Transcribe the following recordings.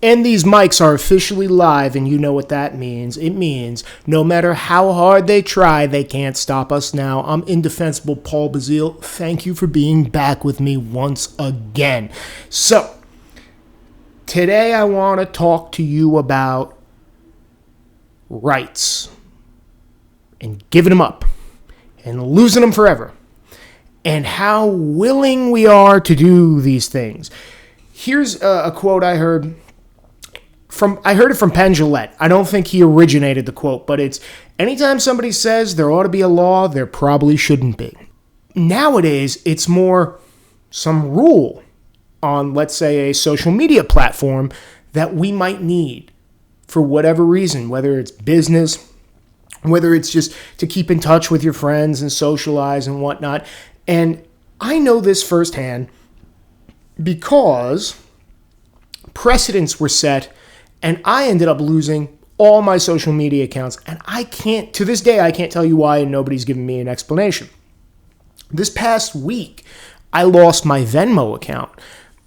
And these mics are officially live, and you know what that means. It means no matter how hard they try, they can't stop us now. I'm indefensible Paul Basile. Thank you for being back with me once again. So, today I want to talk to you about rights and giving them up and losing them forever and how willing we are to do these things. Here's a quote I heard it from Penn Jillette. I don't think he originated the quote, but it's, anytime somebody says there ought to be a law, there probably shouldn't be. Nowadays, it's more some rule on, let's say, a social media platform that we might need for whatever reason, whether it's business, whether it's just to keep in touch with your friends and socialize and whatnot. And I know this firsthand because precedents were set, and I ended up losing all my social media accounts. And to this day, I can't tell you why, and nobody's given me an explanation. This past week, I lost my Venmo account.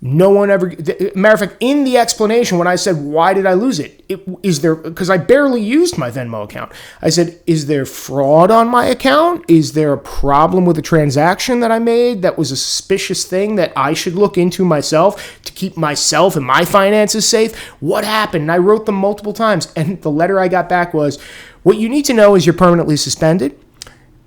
No one ever, matter of fact, in the explanation, when I said, why did I lose it? Because I barely used my Venmo account. I said, is there fraud on my account? Is there a problem with a transaction that I made that was a suspicious thing that I should look into myself to keep myself and my finances safe? What happened? And I wrote them multiple times. And the letter I got back was, what you need to know is you're permanently suspended.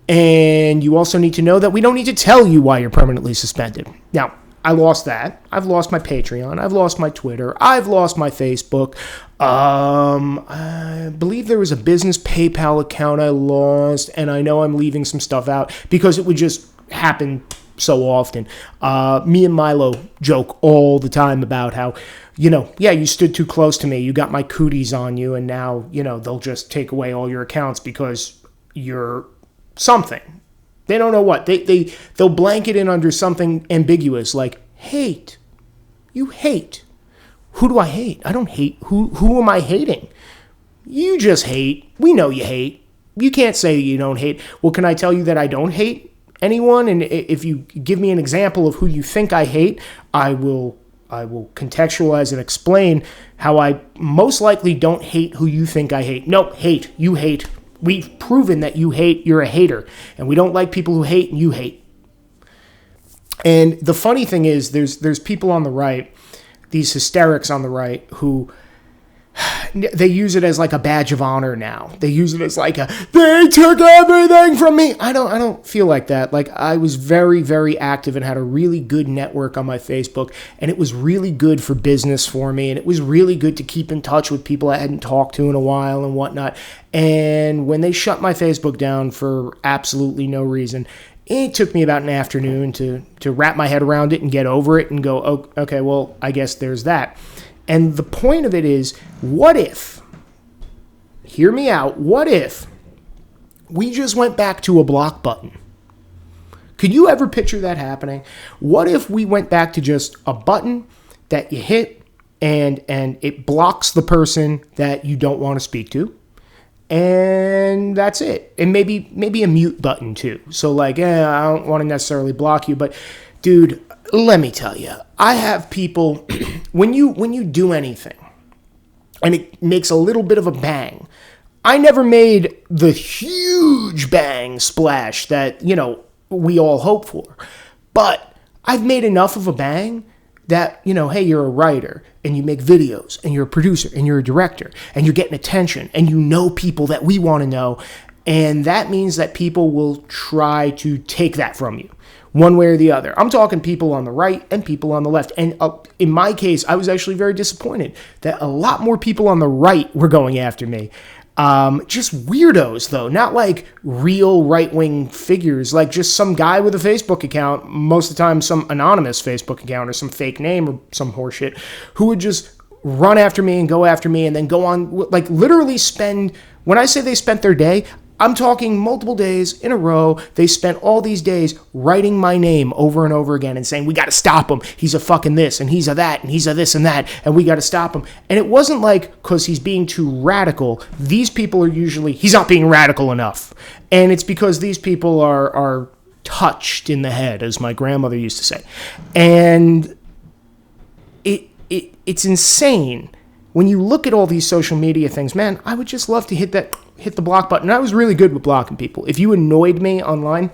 And you also need to know that we don't need to tell you why you're permanently suspended. Now, I lost that. I've lost my Patreon. I've lost my Twitter. I've lost my Facebook. I believe there was a business PayPal account I lost, and I know I'm leaving some stuff out because it would just happen so often. Me and Milo joke all the time about how, you stood too close to me. You got my cooties on you, and now, they'll just take away all your accounts because you're something. They don't know what. They'll blanket in under something ambiguous like hate. You hate. Who do I hate? I don't hate. Who am I hating? You just hate. We know you hate. You can't say you don't hate. Well, can I tell you that I don't hate anyone? And if you give me an example of who you think I hate, I will contextualize and explain how I most likely don't hate who you think I hate. No, hate. You hate. We've proven that you hate, you're a hater. And we don't like people who hate, and you hate. And the funny thing is, there's people on the right, these hysterics on the right, who they use it as like a badge of honor now. They use it as like they took everything from me. I don't feel like that. Like, I was very, very active and had a really good network on my Facebook, and it was really good for business for me, and it was really good to keep in touch with people I hadn't talked to in a while and whatnot. And when they shut my Facebook down for absolutely no reason, it took me about an afternoon to wrap my head around it and get over it and go, oh, okay, well, I guess there's that. And the point of it is, what if, hear me out, what if we just went back to a block button? Could you ever picture that happening? What if we went back to just a button that you hit and it blocks the person that you don't want to speak to? And that's it. And maybe a mute button too. So like, I don't want to necessarily block you, but dude, let me tell you, I have people, when you do anything and it makes a little bit of a bang, I never made the huge bang splash that, we all hope for. But I've made enough of a bang that, hey, you're a writer and you make videos and you're a producer and you're a director and you're getting attention and you know people that we want to know. And that means that people will try to take that from you one way or the other. I'm talking people on the right and people on the left. And in my case, I was actually very disappointed that a lot more people on the right were going after me. Just weirdos, though, not like real right-wing figures, like just some guy with a Facebook account, most of the time some anonymous Facebook account or some fake name or some horseshit, who would just run after me and go after me and then go on, like literally spend, when I say they spent their day, I'm talking multiple days in a row. They spent all these days writing my name over and over again and saying, we got to stop him. He's a fucking this and he's a that and he's a this and that and we got to stop him. And it wasn't like because he's being too radical. These people are usually, he's not being radical enough. And it's because these people are touched in the head, as my grandmother used to say. And it's insane when you look at all these social media things, man, I would just love to hit the block button. I was really good with blocking people. If you annoyed me online,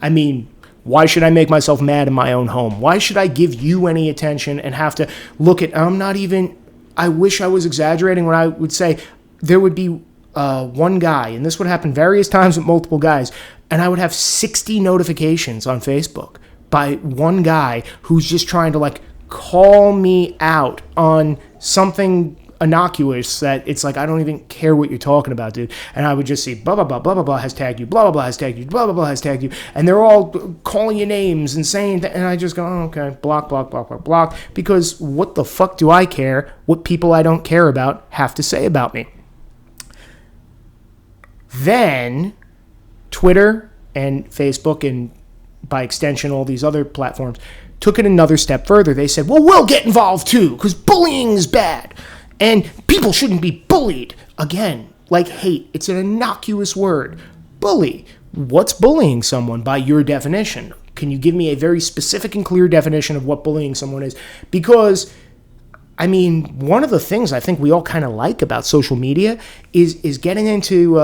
I mean, why should I make myself mad in my own home? Why should I give you any attention and have to look at, I wish I was exaggerating when I would say there would be one guy, and this would happen various times with multiple guys, and I would have 60 notifications on Facebook by one guy who's just trying to like call me out on something innocuous that it's like, I don't even care what you're talking about, dude. And I would just see blah, blah, blah, blah, blah, blah has tagged you, blah, blah, blah has tagged you, blah, blah, blah has tagged you. And they're all calling you names and saying that. And I just go, oh, okay, block, block, block, block, block. Because what the fuck do I care what people I don't care about have to say about me? Then Twitter and Facebook, and by extension all these other platforms, took it another step further. They said, well, we'll get involved too, because bullying is bad. And people shouldn't be bullied. Again, like hate. It's an innocuous word. Bully. What's bullying someone by your definition? Can you give me a very specific and clear definition of what bullying someone is? Because, I mean, one of the things I think we all kind of like about social media is getting into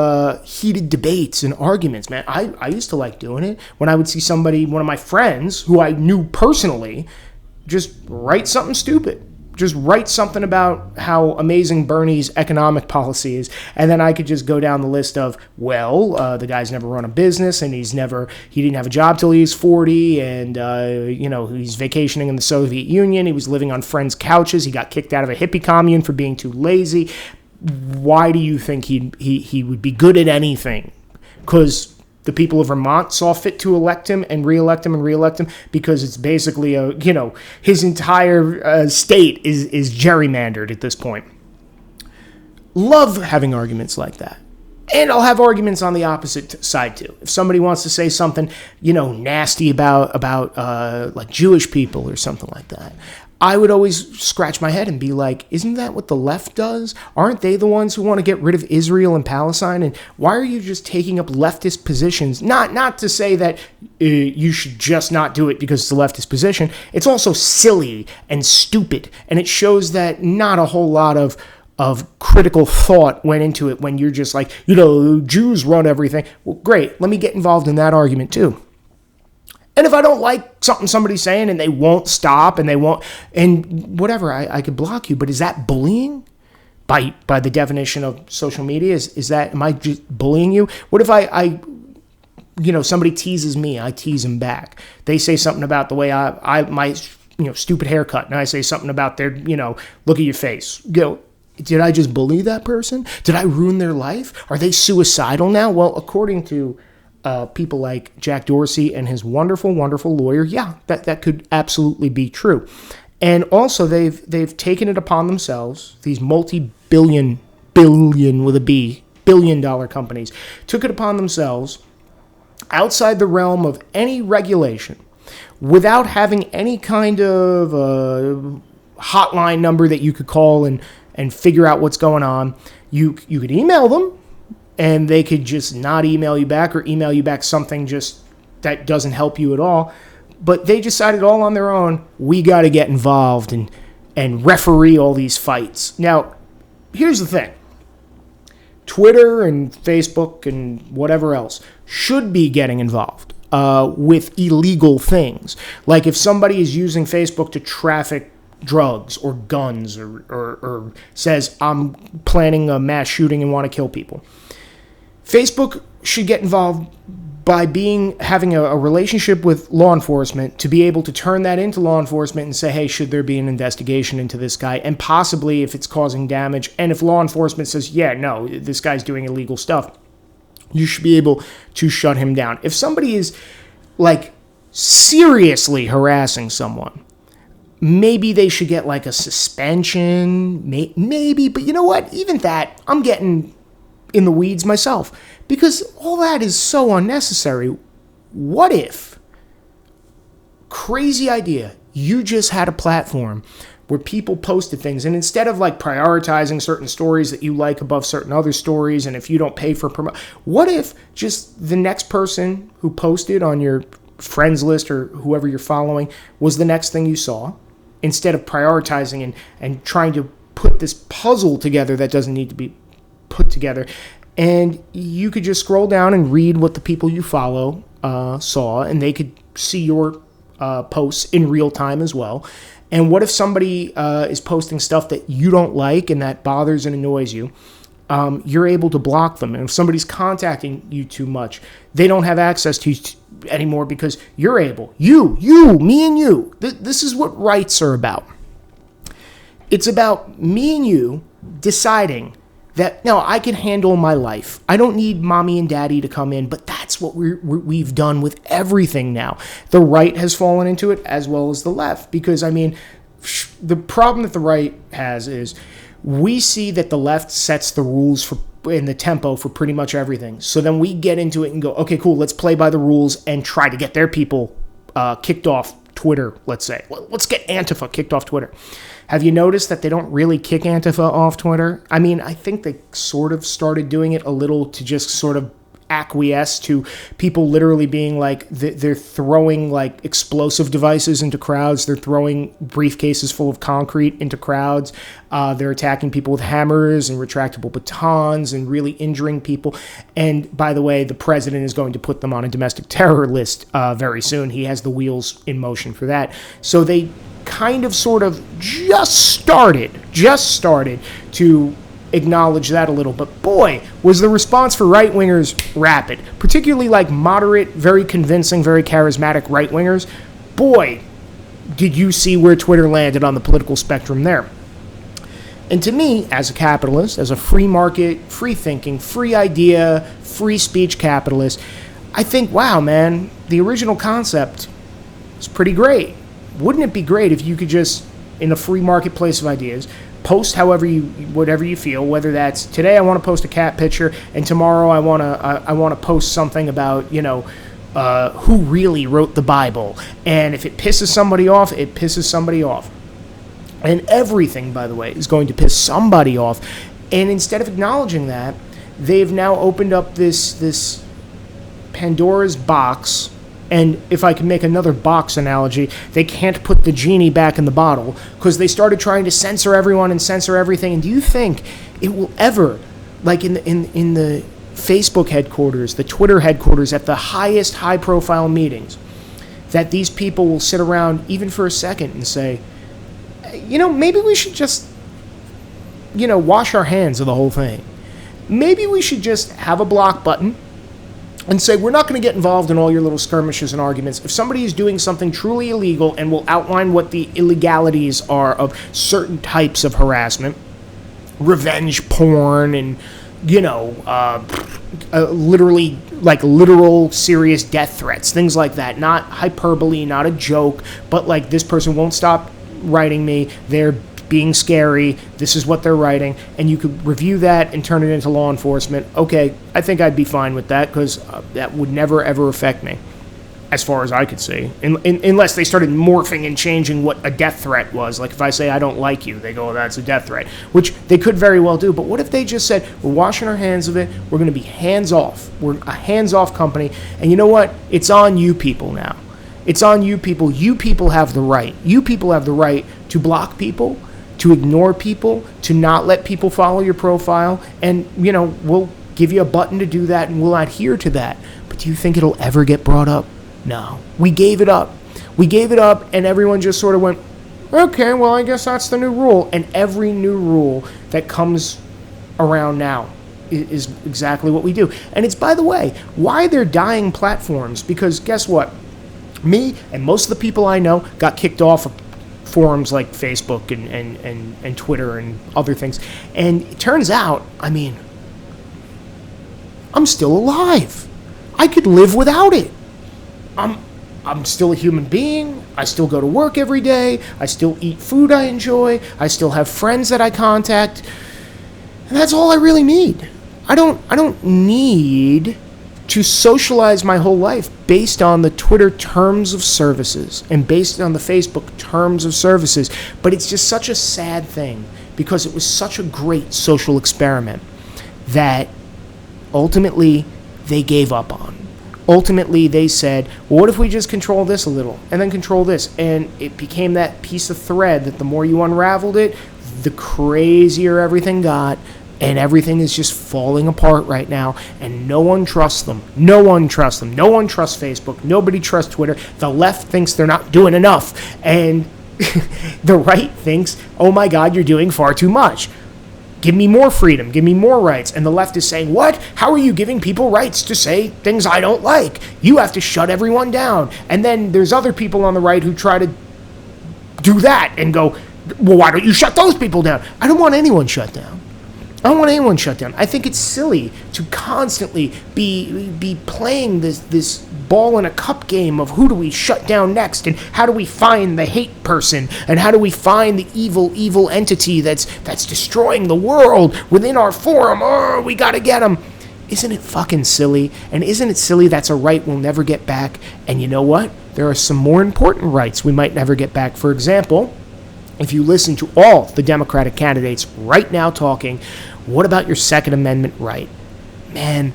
heated debates and arguments, man. I used to like doing it when I would see somebody, one of my friends who I knew personally, just write something stupid. Just write something about how amazing Bernie's economic policy is, and then I could just go down the list of, well, the guy's never run a business, and he didn't have a job till he was 40, and he's vacationing in the Soviet Union, he was living on friends' couches, he got kicked out of a hippie commune for being too lazy. Why do you think he would be good at anything? Because the people of Vermont saw fit to elect him and reelect him and reelect him, because it's basically his entire state is gerrymandered at this point. Love having arguments like that. And I'll have arguments on the opposite side too. If somebody wants to say something, nasty about like Jewish people or something like that, I would always scratch my head and be like, isn't that what the left does? Aren't they the ones who want to get rid of Israel and Palestine? And why are you just taking up leftist positions? Not to say that you should just not do it because it's a leftist position. It's also silly and stupid. And it shows that not a whole lot of critical thought went into it when you're just like, Jews run everything. Well, great. Let me get involved in that argument too. And if I don't like something somebody's saying and they won't stop and whatever, I could block you. But is that bullying? By the definition of social media, am I just bullying you? What if I somebody teases me, I tease them back. They say something about the way my stupid haircut, and I say something about their, look at your face. Did I just bully that person? Did I ruin their life? Are they suicidal now? Well, according to people like Jack Dorsey and his wonderful, wonderful lawyer, yeah, that could absolutely be true. And also, they've taken it upon themselves, these multi-billion with a B, billion-dollar companies, took it upon themselves, outside the realm of any regulation, without having any kind of hotline number that you could call and figure out what's going on. You could email them, and they could just not email you back, or email you back something just that doesn't help you at all. But they decided all on their own, we got to get involved and referee all these fights. Now, here's the thing. Twitter and Facebook and whatever else should be getting involved with illegal things. Like if somebody is using Facebook to traffic drugs or guns or says, I'm planning a mass shooting and want to kill people. Facebook should get involved by having a relationship with law enforcement to be able to turn that into law enforcement and say, hey, should there be an investigation into this guy? And possibly if it's causing damage, and if law enforcement says, yeah, no, this guy's doing illegal stuff, you should be able to shut him down. If somebody is like seriously harassing someone, maybe they should get like a suspension, maybe, but you know what? Even that, I'm getting in the weeds myself, because all that is so unnecessary. What if, crazy idea, you just had a platform where people posted things, and instead of like prioritizing certain stories that you like above certain other stories, and if you don't pay for what if just the next person who posted on your friends list or whoever you're following was the next thing you saw, instead of prioritizing and trying to put this puzzle together that doesn't need to be put together. And you could just scroll down and read what the people you follow saw, and they could see your posts in real time as well. And what if somebody is posting stuff that you don't like and that bothers and annoys you? You're able to block them. And if somebody's contacting you too much, they don't have access to you anymore because you're able. You, me and you. This is what rights are about. It's about me and you deciding that, no, I can handle my life. I don't need mommy and daddy to come in, but that's what we've done with everything now. The right has fallen into it as well as the left, because, I mean, the problem that the right has is we see that the left sets the rules for in the tempo for pretty much everything. So then we get into it and go, okay, cool, let's play by the rules and try to get their people kicked off Twitter, let's say. Let's get Antifa kicked off Twitter. Have you noticed that they don't really kick Antifa off Twitter? I mean, I think they sort of started doing it a little to just sort of acquiesce to people literally being like, they're throwing like explosive devices into crowds. They're throwing briefcases full of concrete into crowds. They're attacking people with hammers and retractable batons and really injuring people. And by the way, the president is going to put them on a domestic terror list very soon. He has the wheels in motion for that. So they kind of sort of just started to acknowledge that a little. But boy, was the response for right-wingers rapid, particularly like moderate, very convincing, very charismatic right-wingers. Boy, did you see where Twitter landed on the political spectrum there. And to me, as a capitalist, as a free market, free thinking, free idea, free speech capitalist, I think, wow, man, the original concept is pretty great. Wouldn't it be great if you could just, in a free marketplace of ideas, post whatever you feel, whether that's today I want to post a cat picture and tomorrow I want to post something about, who really wrote the Bible. And if it pisses somebody off, it pisses somebody off. And everything, by the way, is going to piss somebody off. And instead of acknowledging that, they've now opened up this Pandora's box. And if I can make another box analogy, they can't put the genie back in the bottle because they started trying to censor everyone and censor everything. And do you think it will ever, like in the Facebook headquarters, the Twitter headquarters, at the highest high-profile meetings, that these people will sit around even for a second and say, maybe we should just, wash our hands of the whole thing. Maybe we should just have a block button and say, we're not going to get involved in all your little skirmishes and arguments. If somebody is doing something truly illegal and will outline what the illegalities are of certain types of harassment, revenge porn and, literally, like literal serious death threats, things like that. Not hyperbole, not a joke, but like this person won't stop writing me. They're being scary. This is what they're writing. And you could review that and turn it into law enforcement. Okay, I think I'd be fine with that because that would never, ever affect me as far as I could see. Unless they started morphing and changing what a death threat was. Like if I say I don't like you, they go, oh, that's a death threat, which they could very well do. But what if they just said, we're washing our hands of it. We're going to be hands off. We're a hands-off company. And you know what? It's on you people now. It's on you people. You people have the right. You people have the right to block people, to ignore people, to not let people follow your profile, and, we'll give you a button to do that, and we'll adhere to that. But do you think it'll ever get brought up? No. We gave it up. And everyone just sort of went, okay, well, I guess that's the new rule. And every new rule that comes around now is exactly what we do. And it's, by the way, why they're dying platforms, because guess what? Me and most of the people I know got kicked off of forums like Facebook and Twitter and other things. And it turns out, I'm still alive. I could live without it. I'm still a human being. I still go to work every day. I still eat food I enjoy. I still have friends that I contact. And that's all I really need. I don't need to socialize my whole life based on the Twitter terms of services and based on the Facebook terms of services. But it's just such a sad thing because it was such a great social experiment that ultimately they gave up on. Ultimately, they said, well, what if we just control this a little and then control this? And it became that piece of thread that the more you unraveled it, the crazier everything got. And everything is just falling apart right now, and no one trusts them. No one trusts them. No one trusts Facebook. Nobody trusts Twitter. The left thinks they're not doing enough, and the right thinks, oh my God, you're doing far too much. Give me more freedom. Give me more rights. And the left is saying, what? How are you giving people rights to say things I don't like? You have to shut everyone down. And then there's other people on the right who try to do that and go, well, why don't you shut those people down? I don't want anyone shut down. I don't want anyone shut down. I think it's silly to constantly be playing this ball in a cup game of who do we shut down next, and how do we find the hate person, and how do we find the evil entity that's destroying the world within our forum. Oh, we gotta get them. Isn't it fucking silly? And isn't it silly that's a right we'll never get back? And you know what? There are some more important rights we might never get back. For example, if you listen to all the Democratic candidates right now talking, what about your Second Amendment right? Man,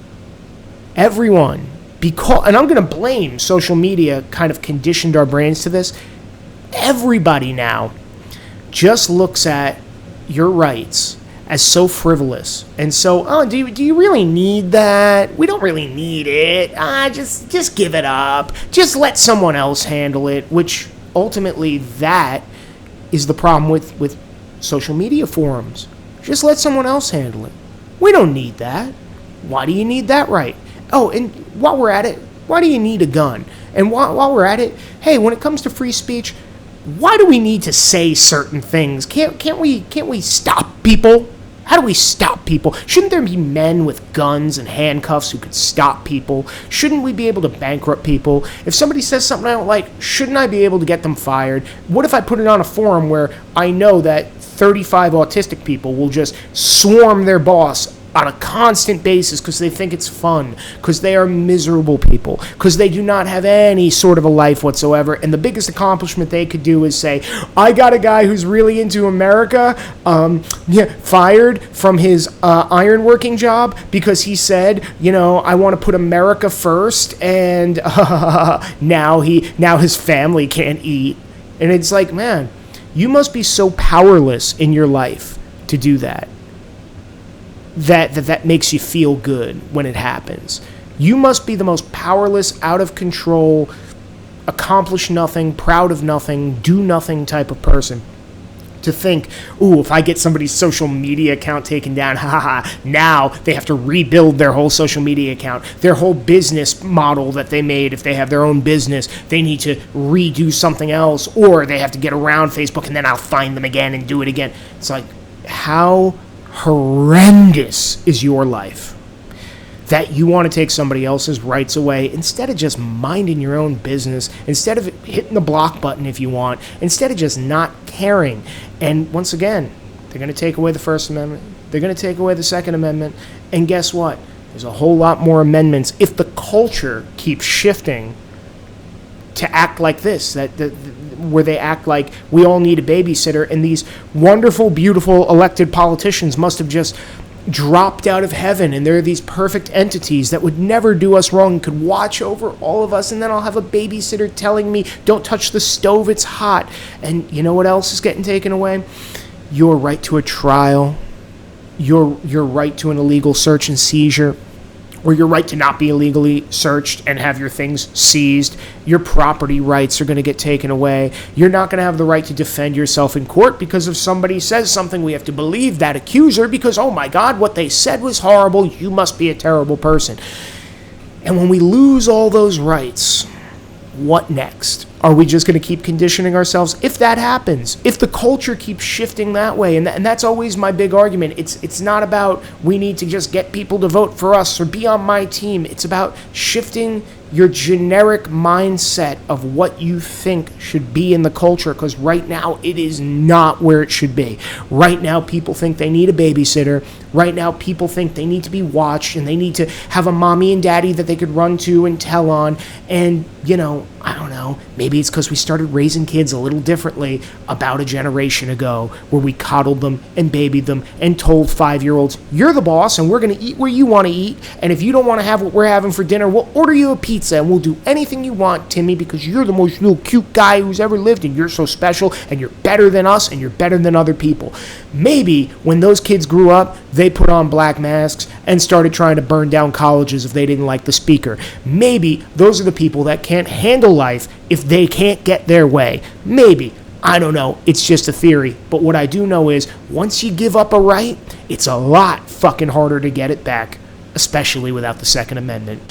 everyone, and I'm going to blame social media kind of conditioned our brains to this. Everybody now just looks at your rights as so frivolous and so, do you really need that? We don't really need it. Just give it up. Just let someone else handle it, which ultimately that is the problem with social media forums. Just let someone else handle it. We don't need that. Why do you need that right? Oh, and while we're at it, why do you need a gun? And while we're at it, hey, when it comes to free speech, why do we need to say certain things? Can't we stop people? How do we stop people? Shouldn't there be men with guns and handcuffs who could stop people? Shouldn't we be able to bankrupt people? If somebody says something I don't like, shouldn't I be able to get them fired? What if I put it on a forum where I know that 35 autistic people will just swarm their boss on a constant basis because they think it's fun, because they are miserable people, because they do not have any sort of a life whatsoever, and the biggest accomplishment they could do is say, I got a guy who's really into America, fired from his ironworking job because he said, I want to put America first, and now his family can't eat. And it's like, man, you must be so powerless in your life to do that. That makes you feel good when it happens. You must be the most powerless, out of control, accomplish nothing, proud of nothing, do nothing type of person to think, ooh, if I get somebody's social media account taken down, now they have to rebuild their whole social media account. Their whole business model that they made, if they have their own business, they need to redo something else, or they have to get around Facebook and then I'll find them again and do it again. It's like, how horrendous is your life that you want to take somebody else's rights away instead of just minding your own business, instead of hitting the block button if you want, instead of just not caring. And once again, they're going to take away the First Amendment, they're going to take away the Second Amendment, and guess what? There's a whole lot more amendments if the culture keeps shifting to act like this, where they act like we all need a babysitter, and these wonderful, beautiful elected politicians must have just dropped out of heaven, and they're these perfect entities that would never do us wrong and could watch over all of us, and then I'll have a babysitter telling me, don't touch the stove, it's hot. And you know what else is getting taken away? Your right to a trial, your right to an illegal search and seizure, or your right to not be illegally searched and have your things seized. Your property rights are going to get taken away. You're not going to have the right to defend yourself in court because if somebody says something, we have to believe that accuser because, oh my God, what they said was horrible. You must be a terrible person. And when we lose all those rights, what next? Are we just going to keep conditioning ourselves? If that happens, if the culture keeps shifting that way, and that's always my big argument, it's not about we need to just get people to vote for us or be on my team. It's about shifting your generic mindset of what you think should be in the culture, because right now it is not where it should be. Right now people think they need a babysitter. Right now people think they need to be watched and they need to have a mommy and daddy that they could run to and tell on. And, I don't know, maybe it's because we started raising kids a little differently differently about a generation ago, where we coddled them and babied them and told 5-year-olds, you're the boss and we're going to eat where you want to eat, and if you don't want to have what we're having for dinner, we'll order you a pizza and we'll do anything you want, Timmy, because you're the most little cute guy who's ever lived and you're so special and you're better than us and you're better than other people. Maybe when those kids grew up, they put on black masks and started trying to burn down colleges if they didn't like the speaker. Maybe those are the people that can't handle life if they can't get their way. Maybe. I don't know. It's just a theory. But what I do know is once you give up a right, it's a lot fucking harder to get it back, especially without the Second Amendment.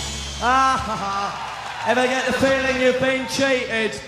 Ever get the feeling you've been cheated?